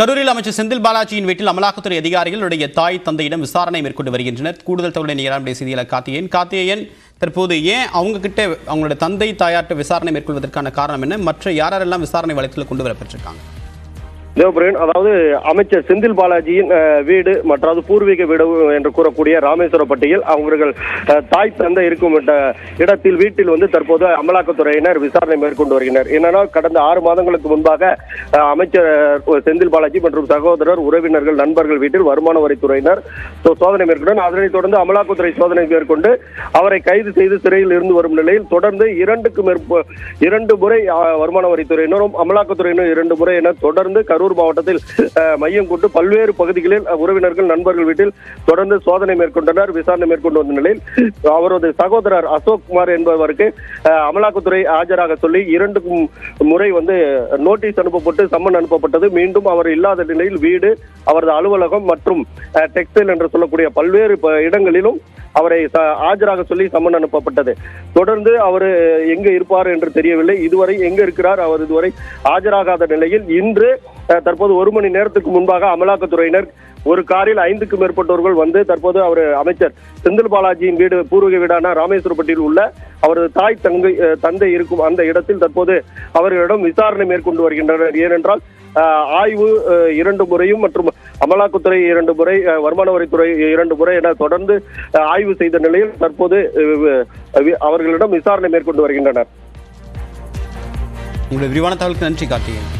கரூரில் அமைச்சர் செந்தில் பாலாஜியின் வீட்டில் அமலாக்கத்துறை அதிகாரிகளுடைய தாய் தந்தையிடம் விசாரணை மேற்கொண்டு வருகின்றனர். கூடுதல் தகவலை நேரான செய்தியாளர் கார்த்திகேயன், தற்போது ஏன் அவங்க கிட்ட அவங்களோட தந்தை தாயார்ட்ட விசாரணை மேற்கொள்வதற்கான காரணம் என்ன? மற்ற யாரெல்லாம் விசாரணை வளையத்தில் கொண்டு வரப்பட்டிருக்காங்க? தேவபிரன், அதாவது அமைச்சர் செந்தில் பாலாஜியின் வீடு மற்றது பூர்வீக வீடு என்று கூறக்கூடிய ராமேஸ்வரப்பட்டியில் அவர்கள் தாய் தந்தை இருக்கும் இடத்தில் வீட்டில் தற்போது அமலாக்கத்துறையினர் விசாரணை மேற்கொண்டு வருகின்றனர். என்னன்னா, கடந்த 6 மாதங்களுக்கு முன்பாக அமைச்சர் செந்தில் பாலாஜி மற்றும் சகோதரர், உறவினர்கள், நண்பர்கள் வீட்டில் வருமான வரித்துறையினர் சோதனை மேற்கொண்டனர். அதனைத் தொடர்ந்து அமலாக்கத்துறை சோதனை மேற்கொண்டு அவரை கைது செய்து சிறையில் இருந்து வரும் நிலையில் தொடர்ந்து 2 முறை வருமான வரித்துறையினரும் அமலாக்கத்துறையினர் 2 முறை என தொடர்ந்து கரூர் மாவட்டத்தில் மையம் கொண்டு பல்வேறு பகுதிகளில் உறவினர்கள், நண்பர்கள் வீட்டில் தொடர்ந்து சோதனை மேற்கொண்டனர். விசாரணை மேற்கொண்டு வந்த நிலையில் அவரது சகோதரர் அசோக் குமார் என்பவருக்கு அமலாக்கத்துறை ஆஜராக சொல்லி 2 முறை நோட்டீஸ் அனுப்பப்பட்டு சம்மன் அனுப்பப்பட்டது. மீண்டும் அவர் இல்லாத நிலையில் வீடு, அவரது அலுவலகம் மற்றும் டெக்ஸ்டைல் என்று சொல்லக்கூடிய பல்வேறு இடங்களிலும் அவரை ஆஜராக சொல்லி சம்மன் அனுப்பப்பட்டது. தொடர்ந்து அவர் எங்க இருப்பார் என்று தெரியவில்லை. இதுவரை எங்க இருக்கிறார் அவர் இதுவரை ஆஜராகாத நிலையில் இன்று தற்போது 1 மணி நேரத்துக்கு முன்பாக அமலாக்கத்துறையினர் ஒரு காரில் 5க்கும் மேற்பட்டவர்கள் தற்போது அவர் அமைச்சர் செந்தில் பாலாஜியின் வீடு, பூர்வீக வீடான ராமேஸ்வரப்பட்டியில் உள்ள அவரது தாய் தந்தை இருக்கும் அந்த இடத்தில் தற்போது அவர்களிடம் விசாரணை மேற்கொண்டு வருகின்றனர். ஏனென்றால் ஆய்வு 2 முறையும் மற்றும் அமலாக்கத்துறை 2 முறை, வருமான வரித்துறை 2 முறை என தொடர்ந்து ஆய்வு செய்த நிலையில் தற்போது அவர்களிடம் விசாரணை மேற்கொண்டு வருகின்றனர். உங்களுடைய விரிவான தகவலுக்கு நன்றி கார்த்திகேயன்.